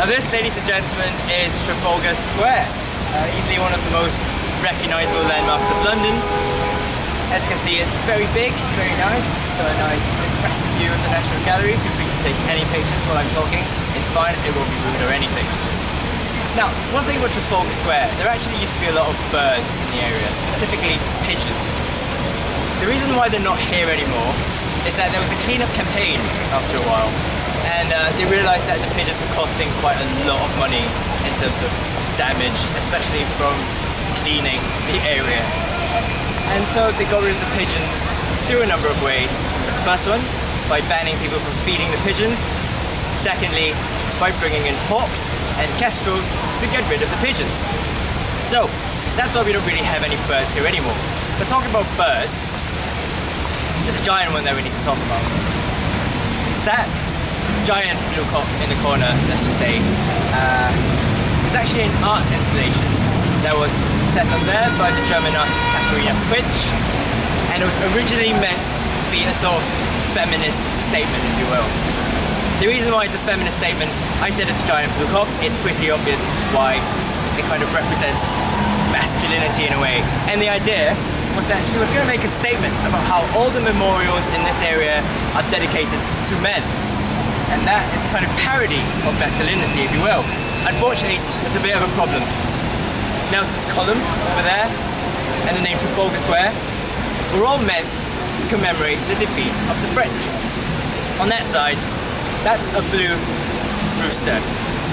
Now this, ladies and gentlemen, is Trafalgar Square, easily one of the most recognisable landmarks of London. As you can see, it's very big, it's very nice. It's got a nice, impressive view of the National Gallery. Feel free to take any pictures while I'm talking. It's fine, it won't be rude or anything. Now, one thing about Trafalgar Square, there actually used to be a lot of birds in the area, specifically pigeons. The reason why they're not here anymore is that there was a clean-up campaign after a while, and they realised that the pigeons were costing quite a lot of money in terms of damage, especially from cleaning the area. And so they got rid of the pigeons through a number of ways. First one, by banning people from feeding the pigeons. Secondly, by bringing in hawks and kestrels to get rid of the pigeons. So, that's why we don't really have any birds here anymore. But talking about birds, there's a giant one that we need to talk about. That giant blue cock in the corner, let's just say, is actually an art installation that was set up there by the German artist Fritsch, and it was originally meant to be a sort of feminist statement, if you will. The reason why it's a feminist statement, I said it's a giant blue cock, it's pretty obvious why it kind of represents masculinity in a way. And the idea was that she was going to make a statement about how all the memorials in this area are dedicated to men. And that is a kind of parody of masculinity, if you will. Unfortunately, there's a bit of a problem. Nelson's column over there and the name Trafalgar Square were all meant to commemorate the defeat of the French. On that side, that's a blue rooster.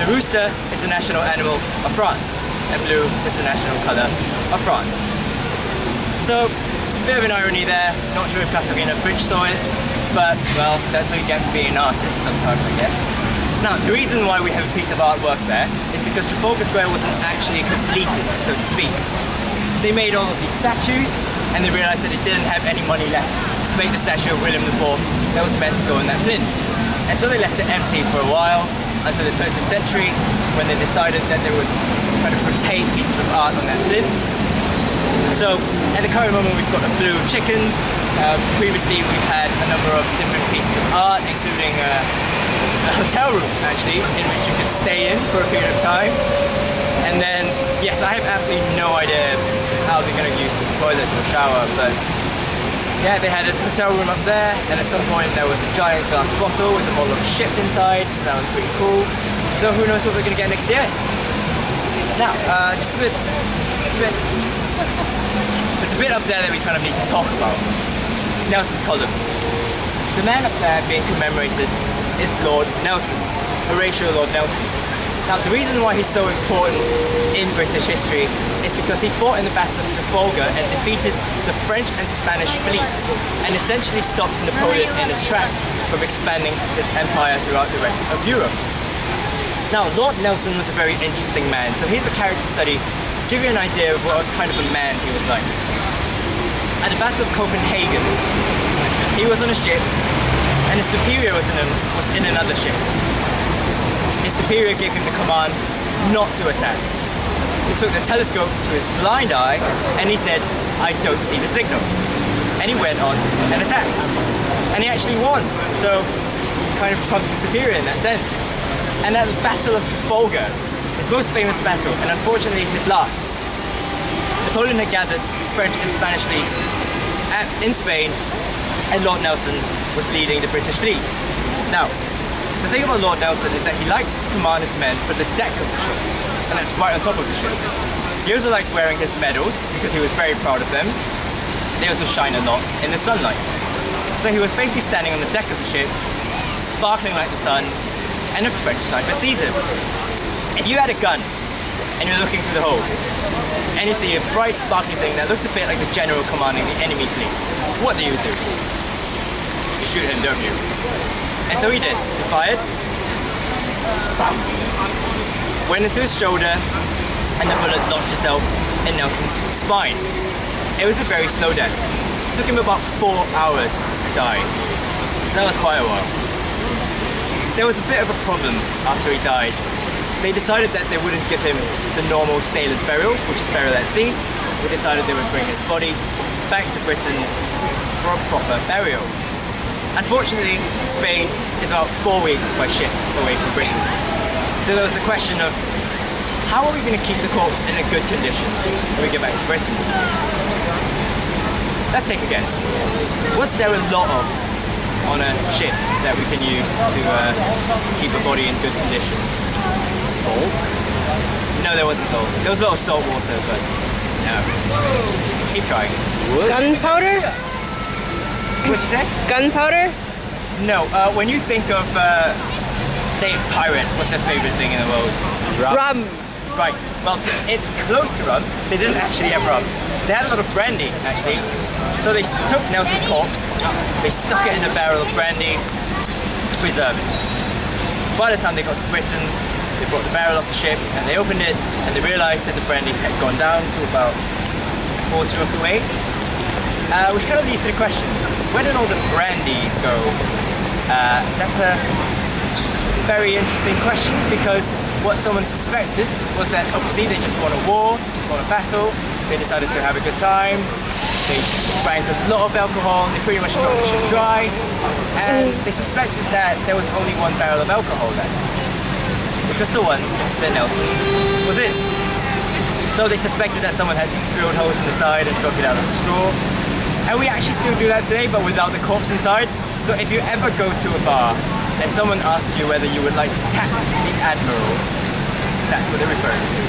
The rooster is the national animal of France, and blue is the national colour of France. So, a bit of an irony there. Not sure if Fritsch saw it, but well, that's what you get for being an artist sometimes, I guess. Now, the reason why we have a piece of artwork there is because Trafalgar Square wasn't actually completed, so to speak. They made all of these statues, and they realised that they didn't have any money left to make the statue of William IV that was meant to go in that plinth. And so they left it empty for a while, until the 20th century, when they decided that they would kind of retain pieces of art on that plinth. So, at the current moment we've got a blue chicken. Previously we've had a number of different pieces of art, including a hotel room, actually, in which you could stay in for a period of time. And then, yes, I have absolutely no idea how they're going to use the toilet or shower, but yeah, they had a hotel room up there, and at some point there was a giant glass bottle with a bottle of ship inside, so that was pretty cool. So who knows what we're going to get next year? Now, just a bit, there's a bit up there that we kind of need to talk about. Nelson's column. The man up there being commemorated is Lord Nelson, Horatio Lord Nelson. Now, the reason why he's so important in British history is because he fought in the Battle of Trafalgar and defeated the French and Spanish fleets and essentially stopped Napoleon in his tracks from expanding his empire throughout the rest of Europe. Now, Lord Nelson was a very interesting man, so here's a character study to give you an idea of what kind of a man he was like. At the Battle of Copenhagen, he was on a ship, and his superior was in another ship. His superior gave him the command not to attack. He took the telescope to his blind eye, and he said, "I don't see the signal." And he went on and attacked. And he actually won, so kind of trumped his superior in that sense. And at the Battle of Trafalgar, his most famous battle, and unfortunately his last, Napoleon had gathered French and Spanish fleets in Spain, and Lord Nelson was leading the British fleet. Now, the thing about Lord Nelson is that he liked to command his men for the deck of the ship, and that's right on top of the ship. He also liked wearing his medals because he was very proud of them. They also shine a lot in the sunlight. So he was basically standing on the deck of the ship, sparkling like the sun, and a French sniper sees him. If you had a gun and you're looking through the hole, and you see a bright sparkly thing that looks a bit like the general commanding the enemy fleet, what do? You shoot him, don't you? And so he did. He fired, bam, went into his shoulder, and the bullet lodged itself in Nelson's spine. It was a very slow death. It took him about 4 hours to die. So that was quite a while. There was a bit of a problem after he died. They decided that they wouldn't give him the normal sailor's burial, which is burial at sea. They decided they would bring his body back to Britain for a proper burial. Unfortunately, Spain is about 4 weeks by ship away from Britain. So there was the question of how are we going to keep the corpse in a good condition when we get back to Britain? Let's take a guess. What's there a lot of on a ship that we can use to keep a body in good condition? Salt? No, there wasn't salt. There was a lot of salt water, but no. Keep trying. Wood? Gunpowder? What'd you say? Gunpowder? No, when you think of, say, pirate, what's their favorite thing in the world? Rum. Right, well, it's close to rum. They didn't actually have rum. They had a lot of brandy, actually. So they took Nelson's corpse, they stuck it in a barrel of brandy to preserve it. By the time they got to Britain, they brought the barrel off the ship and they opened it and they realised that the brandy had gone down to about a quarter of the way. Which kind of leads to the question, where did all the brandy go? That's a very interesting question, because what someone suspected was that obviously they just won a war, just won a battle, they decided to have a good time, they drank a lot of alcohol, they pretty much drunk the ship dry, and they suspected that there was only one barrel of alcohol left, which was the one that Nelson was in. So they suspected that someone had drilled holes in the side and drunk it out of the straw, and we actually still do that today, but without the corpse inside. So if you ever go to a bar and someone asks you whether you would like to tap the Admiral, that's what they're referring to.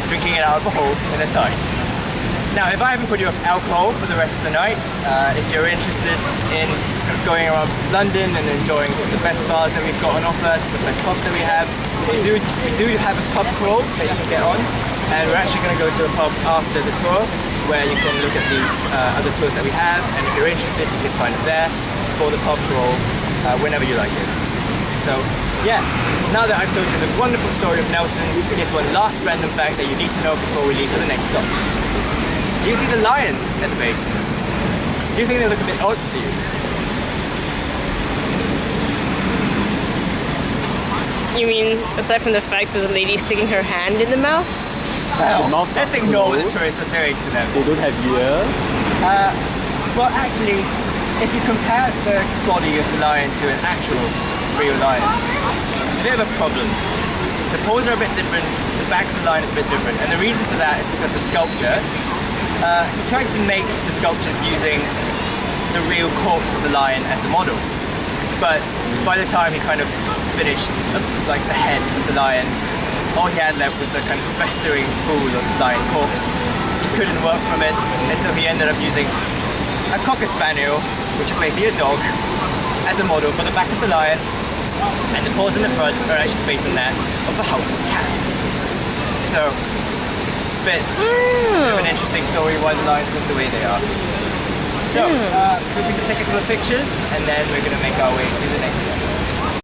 Drinking it out of a hole in the side. Now, if I haven't put you up alcohol for the rest of the night, if you're interested in kind of going around London and enjoying some of the best bars that we've got on offer, some of the best pubs that we have, we do have a pub crawl that you can get on, and we're actually going to go to a pub after the tour where you can look at these other tours that we have, and if you're interested, you can sign up there for the pub crawl whenever you like it. So yeah, now that I've told you the wonderful story of Nelson, here's one last random fact that you need to know before we leave for the next stop. Do you see the lions at the base? Do you think they look a bit odd to you? You mean aside from the fact that the lady's sticking her hand in the mouth? Well, let's ignore what the tourists are doing to them. They don't have ears? Well, actually, if you compare the body of the lion to an actual real lion, it's a bit of a problem. The paws are a bit different, the back of the lion is a bit different, and the reason for that is because the sculpture, he tried to make the sculptures using the real corpse of the lion as a model. But by the time he kind of finished like the head of the lion, all he had left was a kind of festering pool of lion corpse. He couldn't work from it, and so he ended up using a Cocker Spaniel, which is basically a dog, as a model for the back of the lion, and the paws in the front are actually based on that of a household cat. So, it's a bit of an interesting story why the lions look the way they are. So, we're going to take a couple of pictures, and then we're going to make our way to the next one.